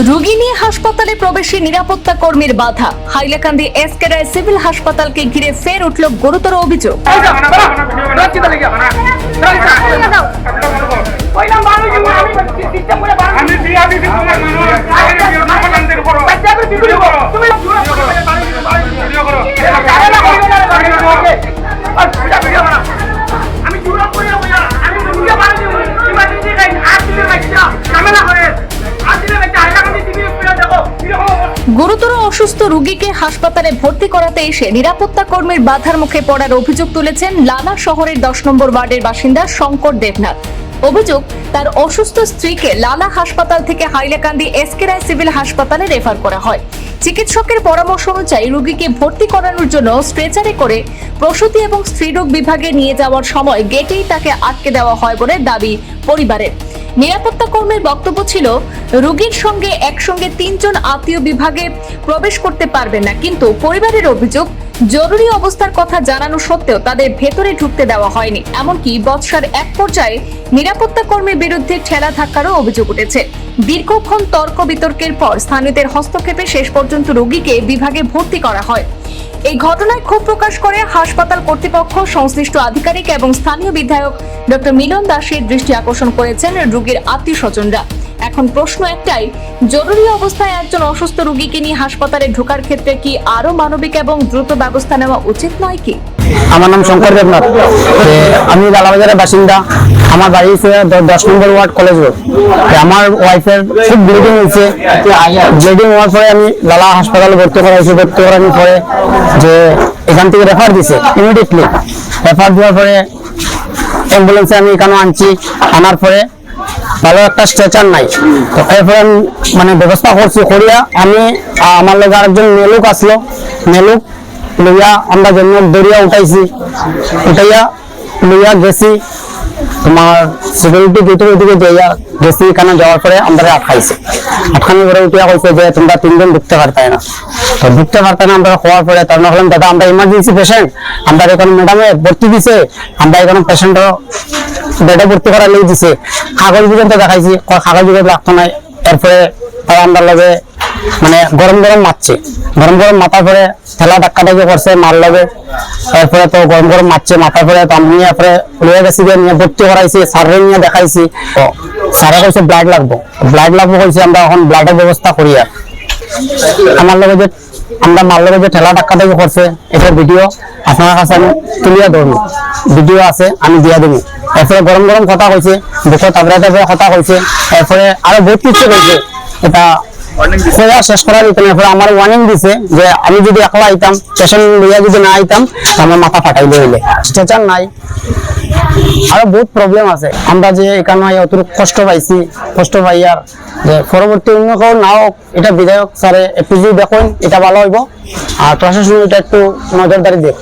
রোগী নিয়ে হাসপাতালে প্রবেশে নিরাপত্তা কর্মীর বাধা। হাইলাকান্দি এসকে রায় সিভিল হাসপাতালকে ঘিরে ফের উঠল গুরুতর অভিযোগ। গুরুতর অসুস্থ রোগীকে হাসপাতালে ভর্তি করাতে এসে নিরাপত্তা কর্মীর বাধার মুখে পড়ার অভিযোগ তুলেছেন লালা শহরের 10 নম্বর ওয়ার্ডের বাসিন্দা শঙ্কর দেবনাথ। অভিযোগ, তার অসুস্থ স্ত্রীকে লালা হাসপাতাল থেকে হাইলাকান্দি এসকে রায় সিভিল হাসপাতালে রেফার করা হয়। চিকিৎসকের পরামর্শ অনুযায়ী রোগীকে ভর্তি করানোর জন্য স্ট্রেচারে করে প্রসূতি এবং স্ত্রীরোগ বিভাগে নিয়ে যাওয়ার সময় গেটেই তাকে আটকে দেওয়া হয় বলে দাবি পরিবারের। নিরাপত্তা কর্মীর বক্তব্য ছিল, রোগীর সঙ্গে একসঙ্গে 3 জন আত্মীয় বিভাগে প্রবেশ করতে পারবেন না, কিন্তু পরিবারের অভিযোগ জরুরি অবস্থার কথা জানানো সত্ত্বেও তাদের ভেতরে ঢুকতে দেওয়া হয়নি। এমনকি বৎসার এক পর্যায়ে নিরাপত্তা কর্মীর বিরুদ্ধে ঠেলা ধাক্কারও অভিযোগ উঠেছে। দীর্ঘক্ষণ তর্ক বিতর্কের পর স্থানীয়দের হস্তক্ষেপে শেষ পর্যন্ত রোগীকে বিভাগে ভর্তি করা হয়। এই ঘটনায় ক্ষোভ প্রকাশ করে হাসপাতাল কর্তৃপক্ষ, সংশ্লিষ্ট আধিকারিক এবং স্থানীয় বিধায়ক ডক্টর মিলন দাসের দৃষ্টি আকর্ষণ করেছেন রোগীর আত্মীয় স্বজনরা। এখন প্রশ্ন একটাই, জরুরি অবস্থায় একজন অসুস্থ রোগীকে নিয়ে হাসপাতালে ঢোকার ক্ষেত্রে কি আরো মানবিক এবং দ্রুত ব্যবস্থা নেওয়া উচিত নয় কি? আমার নাম শঙ্কর দেবনাথ, আমি লালাবাজারের বাসিন্দা। আমার বাড়ি 10 নম্বর ওয়ার্ড কলেজ রোড। আমার ওয়াইফের খুব ব্লিডিং হয়েছে। ব্লিডিং হওয়ার পরে আমি লালা হাসপাতালে ভর্তি করা হয়েছে। ভর্তি করানোর পরে যে এখান থেকে রেফার দিছে, ইমিডিয়েটলি রেফার দেওয়ার পরে অ্যাম্বুলেন্সে আমি এখানে আনছি। আনার পরে ভালো একটা স্ট্রেচার নাই, তো এরপরে মানে ব্যবস্থা করছি করিয়া আমি আমার লোক আরেকজন মেলুক আসলো, মেলুক লইয়া আমরা জন্য দরিয়া উঠাইছি, উঠাইয়া লইয়া গেছি তোমার সিকিউরিটি গেটের ওদিকে যাইয়া গেছি। এখানে যাওয়ার পরে আমরা আটকাইছে। আটকানোর পরে উঠিয়া কইছে যে তোমরা 3 জন ঢুকতে পারতে না। তো ঢুকতে পারতে না আমরা হওয়ার পরে তার বললাম, দাদা আমরা ইমার্জেন্সি পেশেন্ট, আমরা এখন ম্যাডামে ভর্তি দিছে, আমরা এখন পেশেন্টও বেডে ভর্তি করা লিয়ে দিছে। কাগজ পর্যন্ত দেখাইছি, কাগজ লাগতো না। এরপরে আমরা লগে মানে গরম গরম মারছে, গরম গরম মাথার পরে ঠেলা ধাক্কাটাকে করছে, মার লগে। এরপরে তো গরম গরম মারছে মাথার পরে, তো আমি এরপরে লয়ে গেছি, নিয়ে ভর্তি করাইছি, স্যারে নিয়ে দেখাইছি। তো স্যারে কইছে ব্লাড লাগবো, ব্লাড লাগবো কইছে। আমরা এখন ব্লাডের ব্যবস্থা করি। আর আমার লগে যে আমরা মার লগে যে ঠেলা ধাক্কাটাকে করছে, এটা ভিডিও আপনার কাছে আমি তুলিয়া ধরবো, ভিডিও আছে আমি দিয়া দেবো। এরপরে গরম গরম কথা কইছে, বুকত আবরাতে কথা কইছে। এরপরে আরো বহুত কিছু কইছে। এটা শেষ করার আমার ওয়ার্নিং দিছে যে আমি যদি একলা আইতাম, পেশেন্ট লইয়া যদি না আইতাম, আমার মাথা ফাটাইলে হইলে। স্ট্রেচার নাই, আরো বহুত প্রবলেম আছে। আমরা যে এখানে অতিরিক্ত কষ্ট পাইছি, কষ্ট পাই। আর যে পরবর্তী অন্য কেউ না হোক, এটা বিধায়ক স্যারে একটু যদি দেখুন, এটা ভালো হইব। আর প্রশাসন এটা একটু নজরদারি দেখ।